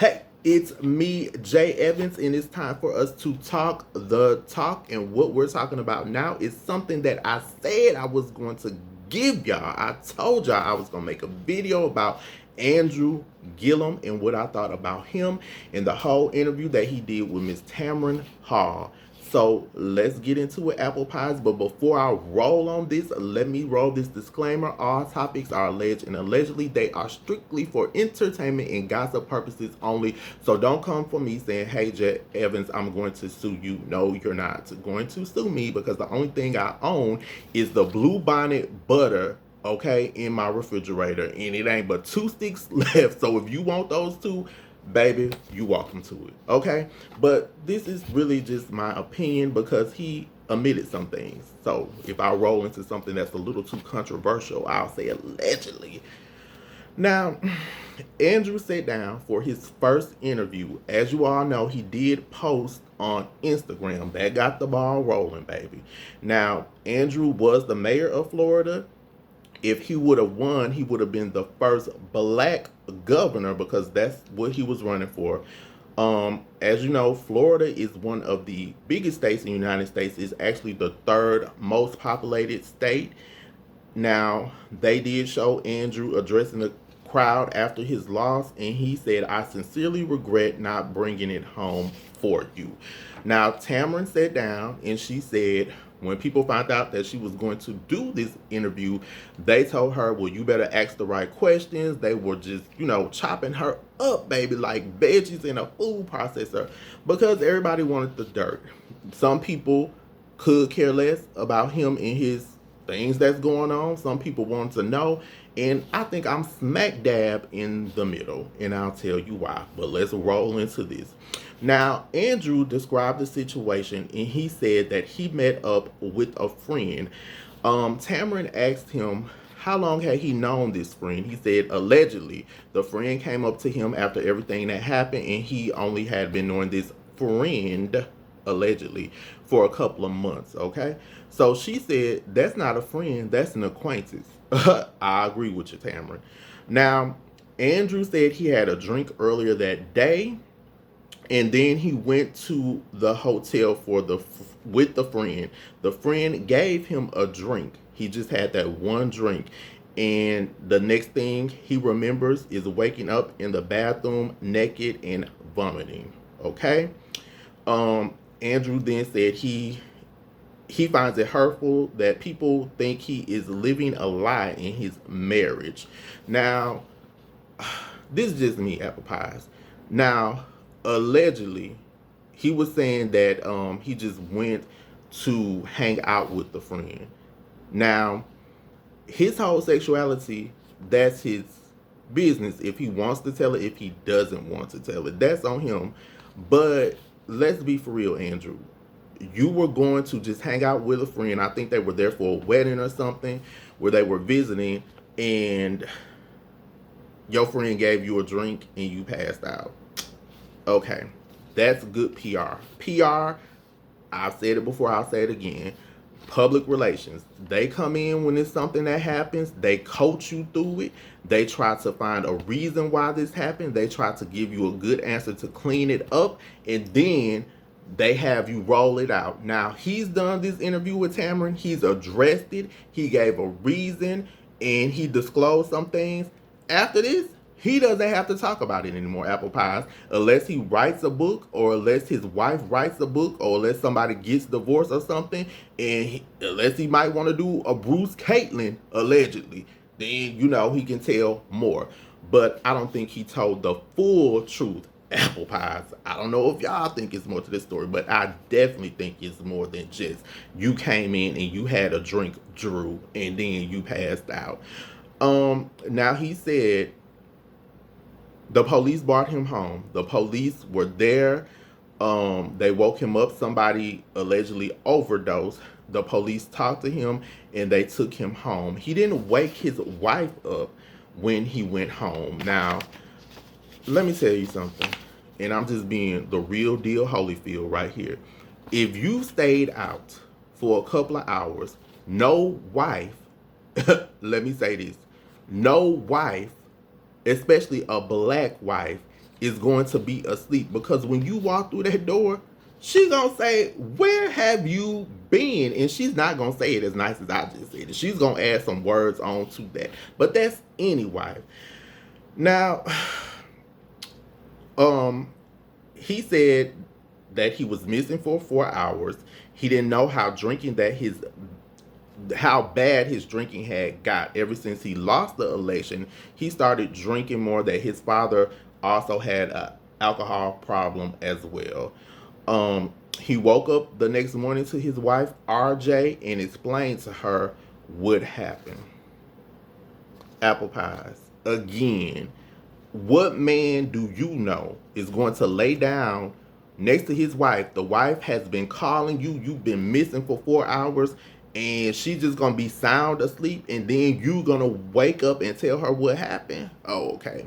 Hey, it's me, J.Evans, and it's time for us to talk the talk. And what we're talking about now is something that I said I was going to give y'all. I told y'all I was going to make a video about Andrew Gillum and what I thought about him and the whole interview that he did with Miss Tamron Hall. So let's get into it, apple pies. But before I roll on this, let me roll this disclaimer. All topics are alleged and allegedly they are strictly for entertainment and gossip purposes only. So don't come for me saying, hey, J.Evans, I'm going to sue you. No, you're not going to sue me because the only thing I own is the Blue Bonnet butter, okay, in my refrigerator. And it ain't but 2 sticks left. So if you want those two, baby, you welcome to it, okay? But this is really just my opinion because he admitted some things. So if I roll into something that's a little too controversial, I'll say allegedly. Now, Andrew sat down for his first interview. As you all know, he did post on Instagram. That got the ball rolling, baby. Now, Andrew was the mayor of Florida. If he would have won, he would have been the first black governor because that's what he was running for. As you know, Florida is one of the biggest states in the United States. It's actually the third most populated state. Now, they did show Andrew addressing the crowd after his loss, and he said, I sincerely regret not bringing it home for you. Now, Tamron sat down and she said, when people found out that she was going to do this interview, they told her, well, you better ask the right questions. They were just, chopping her up, baby, like veggies in a food processor because everybody wanted the dirt. Some people could care less about him and his things that's going on. Some people want to know. And I think I'm smack dab in the middle. And I'll tell you why. But let's roll into this. Now, Andrew described the situation and he said that he met up with a friend. Tamron asked him how long had he known this friend. He said allegedly the friend came up to him after everything that happened and he only had been knowing this friend allegedly for a couple of months. Okay, so she said that's not a friend, that's an acquaintance. I agree with you, Tamron. Now, Andrew said he had a drink earlier that day and then he went to the hotel with the friend. The friend gave him a drink. He just had that one drink. And the next thing he remembers is waking up in the bathroom naked and vomiting. Okay? Andrew then said he finds it hurtful that people think he is living a lie in his marriage. Now, this is just me, apple pies. Now, allegedly, he was saying that he just went to hang out with the friend. Now, his whole sexuality, that's his business. If he wants to tell it, if he doesn't want to tell it, that's on him. But let's be for real, Andrew. You were going to just hang out with a friend. I think they were there for a wedding or something where they were visiting and your friend gave you a drink and you passed out. Okay, that's good PR. PR, I've said it before, I'll say it again. Public relations. They come in when it's something that happens. They coach you through it. They try to find a reason why this happened. They try to give you a good answer to clean it up. And then they have you roll it out. Now, he's done this interview with Tamron. He's addressed it. He gave a reason and he disclosed some things. After this, he doesn't have to talk about it anymore, apple pies, unless he writes a book or unless his wife writes a book or unless somebody gets divorced or something, and unless he might want to do a Bruce Caitlin, allegedly, then, he can tell more. But I don't think he told the full truth, apple pies. I don't know if y'all think it's more to this story, but I definitely think it's more than just you came in and you had a drink, Drew, and then you passed out. Now he said the police brought him home. The police were there. They woke him up. Somebody allegedly overdosed. The police talked to him and they took him home. He didn't wake his wife up when he went home. Now, let me tell you something. And I'm just being the real deal Holyfield right here. If you stayed out for a couple of hours, no wife, let me say this, no wife, especially a black wife, is going to be asleep, because when you walk through that door, she's gonna say, "Where have you been?" And she's not gonna say it as nice as I just said it. She's gonna add some words on to that. But that's anyway. Now, he said that he was missing for 4 hours. He didn't know how bad his drinking had got. Ever since he lost the election, he started drinking more. That his father also had a alcohol problem as well. He woke up the next morning to his wife RJ and explained to her what happened. Apple pies again. What man do you know is going to lay down next to his wife? The wife has been calling you. You've been missing for 4 hours, and she's just gonna be sound asleep, and then you gonna wake up and tell her what happened? Oh, okay.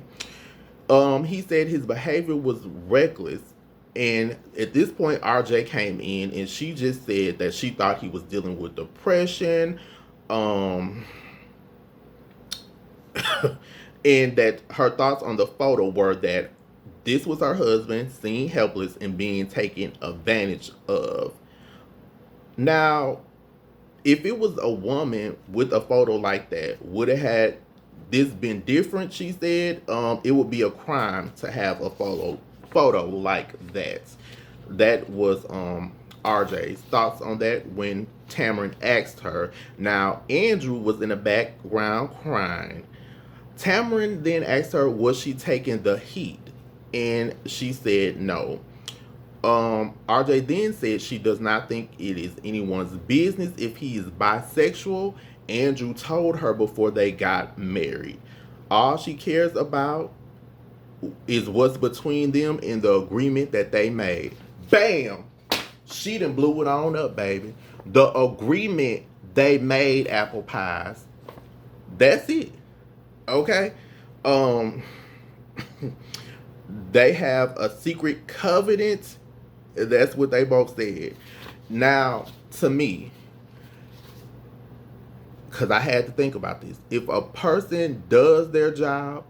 He said his behavior was reckless, and at this point, RJ came in, and she just said that she thought he was dealing with depression. And that her thoughts on the photo were that this was her husband seen helpless and being taken advantage of. Now, if it was a woman with a photo like that, would it had this been different? She said it would be a crime to have a photo like that. That was RJ's thoughts on that when Tamron asked her. Now, Andrew was in the background crying. Tamron then asked her, was she taking the heat? And she said no. RJ then said she does not think it is anyone's business if he is bisexual. Andrew told her before they got married. All she cares about is what's between them and the agreement that they made. Bam! She done blew it on up, baby. The agreement they made, apple pies. That's it. Okay? They have a secret covenant. That's what they both said. Now, to me, because I had to think about this, if a person does their job,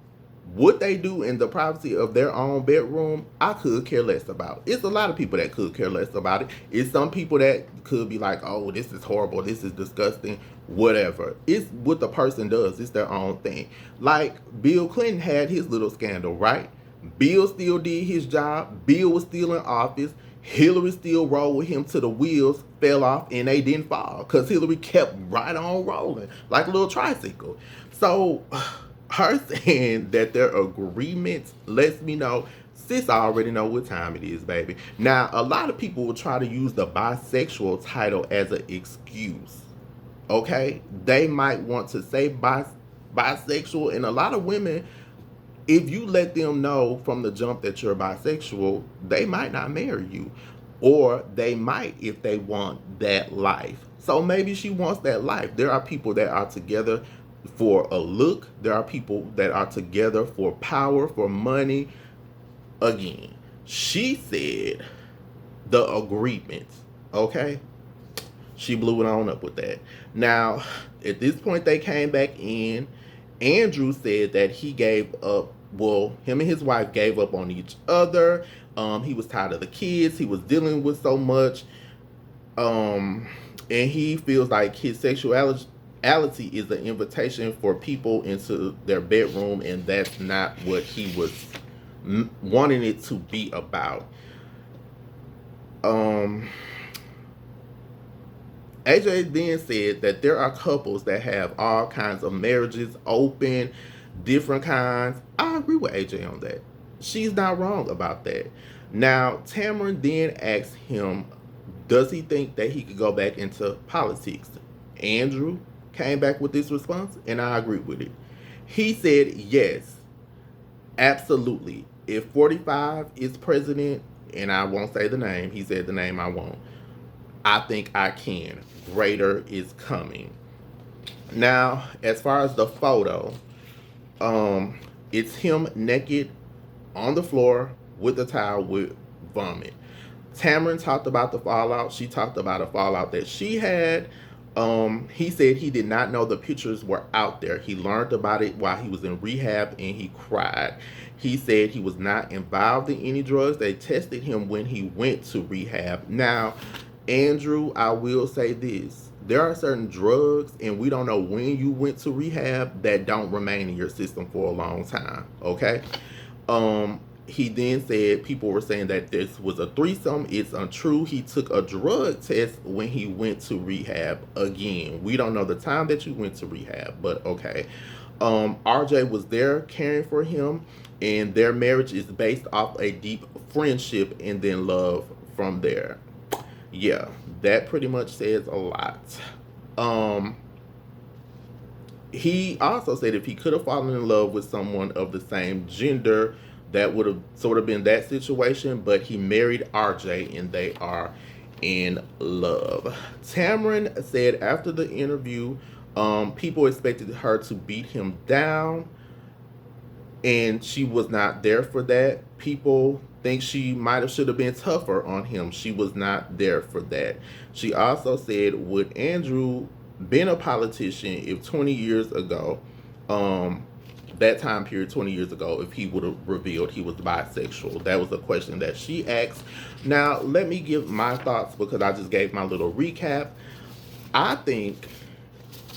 what they do in the privacy of their own bedroom, I could care less about. It's a lot of people that could care less about it. It's some people that could be like, oh, this is horrible, this is disgusting, whatever. It's what the person does. It's their own thing. Like Bill Clinton had his little scandal, right? Bill still did his job. Bill was still in office. Hillary still rolled with him till the wheels fell off and they didn't fall because Hillary kept right on rolling like a little tricycle. So her saying that their agreements lets me know, sis, I already know what time it is, baby. Now, a lot of people will try to use the bisexual title as an excuse. Okay? They might want to say bisexual, and a lot of women, if you let them know from the jump that you're bisexual, they might not marry you. Or they might if they want that life. So maybe she wants that life. There are people that are together for a look. There are people that are together for power, for money. Again, she said the agreement. Okay? She blew it on up with that. Now, at this point, they came back in. Andrew said that he gave up. Well, him and his wife gave up on each other. He was tired of the kids. He was dealing with so much. And he feels like his sexuality is an invitation for people into their bedroom, and that's not what he was wanting it to be about. AJ then said that there are couples that have all kinds of marriages open, different kinds. I agree with AJ on that. She's not wrong about that. Now, Tamron then asked him, does he think that he could go back into politics? Andrew came back with this response, and I agree with it. He said, yes, absolutely. If 45 is president, and I won't say the name, he said the name I won't, I think I can. Greater is coming. Now, as far as the photo, it's him naked on the floor with a towel with vomit. Tamron talked about the fallout. She talked about a fallout that she had. He said he did not know the pictures were out there. He learned about it while he was in rehab and he cried. He said he was not involved in any drugs. They tested him when he went to rehab. Now, Andrew, I will say this. There are certain drugs, and we don't know when you went to rehab, that don't remain in your system for a long time. Okay? He then said people were saying that this was a threesome. It's untrue. He took a drug test when he went to rehab. Again, we don't know the time that you went to rehab, but okay. RJ was there caring for him, and their marriage is based off a deep friendship and then love from there. Yeah, that pretty much says a lot. Um, he also said if he could have fallen in love with someone of the same gender, that would have sort of been that situation, but he married RJ and they are in love. Tamron said after the interview, people expected her to beat him down, and she was not there for that. People think she might have should have been tougher on him. She was not there for that. She also said, would Andrew been a politician if 20 years ago, that time period 20 years ago, if he would have revealed he was bisexual? That was a question that she asked. Now, let me give my thoughts because I just gave my little recap. I think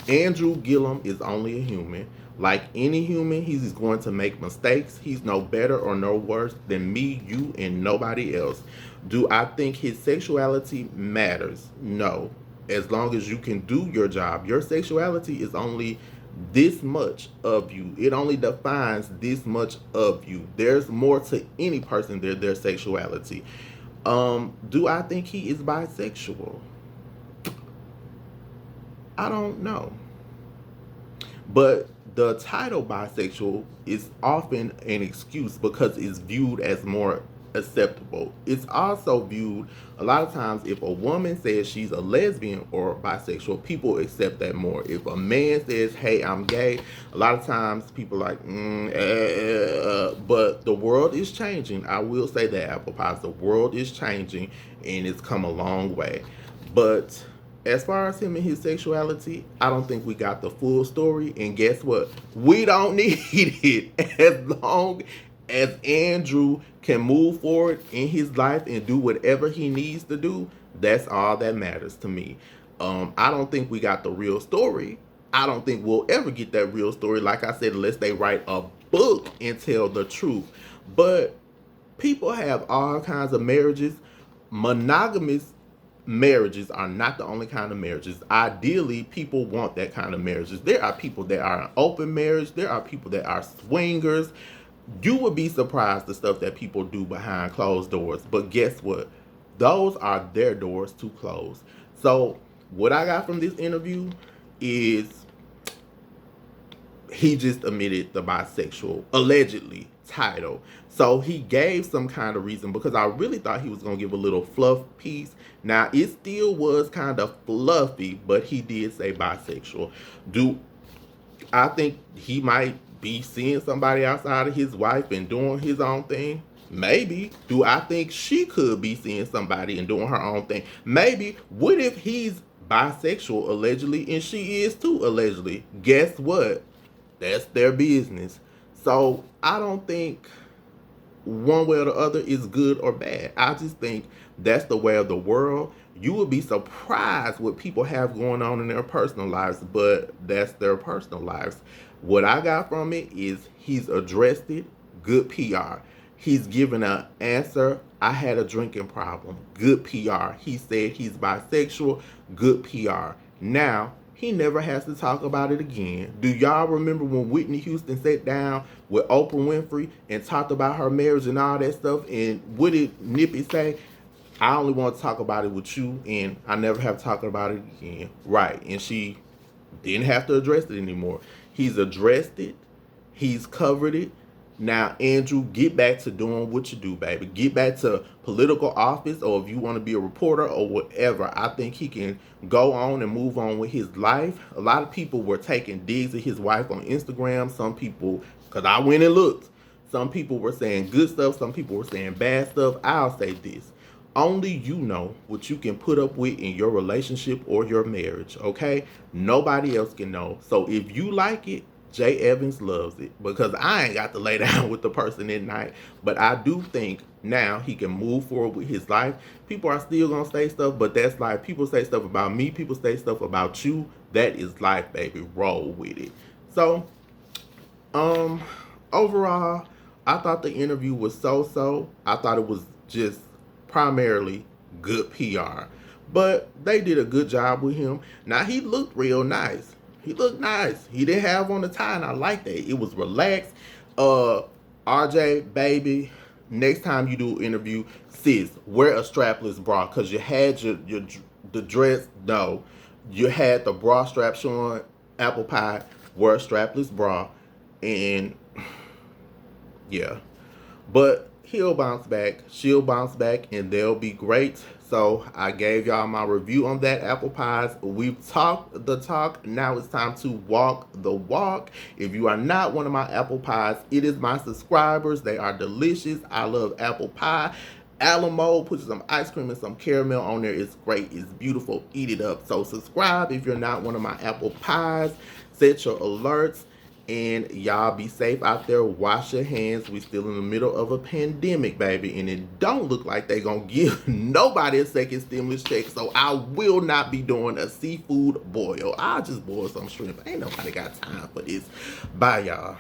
Andrew Gillum is only a human. Like any human, he's going to make mistakes. He's no better or no worse than me, you, and nobody else. Do I think his sexuality matters? No. As long as you can do your job. Your sexuality is only this much of you. It only defines this much of you. There's more to any person than their sexuality. Do I think he is bisexual? I don't know. But the title bisexual is often an excuse because it's viewed as more acceptable. It's also viewed a lot of times if a woman says she's a lesbian or bisexual, people accept that more. If a man says, hey, I'm gay, a lot of times people are like, but the world is changing. I will say that, Apple Pies, the world is changing and it's come a long way. But as far as him and his sexuality, I don't think we got the full story. And guess what? We don't need it. As long as Andrew can move forward in his life and do whatever he needs to do, that's all that matters to me. I don't think we got the real story. I don't think we'll ever get that real story, like I said, unless they write a book and tell the truth. But people have all kinds of marriages. Monogamous marriages are not the only kind of marriages. Ideally, people want that kind of marriages. There are people that are in open marriage. There are people that are swingers. You would be surprised the stuff that people do behind closed doors. But guess what? Those are their doors to close. So what I got from this interview is he just admitted the bisexual, allegedly, title. So he gave some kind of reason because I really thought he was going to give a little fluff piece. Now, it still was kind of fluffy, but he did say bisexual. Do I think he might be seeing somebody outside of his wife and doing his own thing? Maybe. Do I think she could be seeing somebody and doing her own thing? Maybe. What if he's bisexual, allegedly, and she is too, allegedly? Guess what? That's their business. So I don't think one way or the other is good or bad. I just think that's the way of the world. You would be surprised what people have going on in their personal lives, but that's their personal lives. What I got from it is he's addressed it. Good PR. He's given an answer. I had a drinking problem. Good PR. He said he's bisexual. Good PR. Now, he never has to talk about it again. Do y'all remember when Whitney Houston sat down with Oprah Winfrey and talked about her marriage and all that stuff? And what did Nippy say? I only want to talk about it with you, and I never have to talk about it again. Right. And she didn't have to address it anymore. He's addressed it. He's covered it. Now, Andrew, get back to doing what you do, baby. Get back to political office, or if you want to be a reporter or whatever. I think he can go on and move on with his life. A lot of people were taking digs at his wife on Instagram. Some people, because I went and looked, some people were saying good stuff. Some people were saying bad stuff. I'll say this. Only you know what you can put up with in your relationship or your marriage, okay? Nobody else can know. So if you like it, J.Evans loves it, because I ain't got to lay down with the person at night. But I do think now he can move forward with his life. People are still gonna say stuff, but that's life. People say stuff about me, people say stuff about you. That is life, baby. Roll with it. So, um, overall, I thought the interview was so. I thought it was just primarily good PR. But they did a good job with him. Now he looked real nice. He looked nice. He didn't have on the tie, and I liked that. It was relaxed. Uh, RJ, baby, next time you do an interview, sis, wear a strapless bra, because you had your the dress. No, you had the bra strap showing apple pie. Wear a strapless bra, and yeah. But he'll bounce back, she'll bounce back, and they'll be great. So I gave y'all my review on that apple pies. We've talked the talk. Now it's time to walk the walk. If you are not one of my apple pies, it is my subscribers. They are delicious. I love apple pie. Alamo, put some ice cream and some caramel on there. It's great. It's beautiful. Eat it up. So subscribe if you're not one of my apple pies. Set your alerts. And y'all be safe out there. Wash your hands. We still in the middle of a pandemic, baby. And it don't look like they gonna give nobody a second stimulus check. So I will not be doing a seafood boil. I'll just boil some shrimp. Ain't nobody got time for this. Bye, y'all.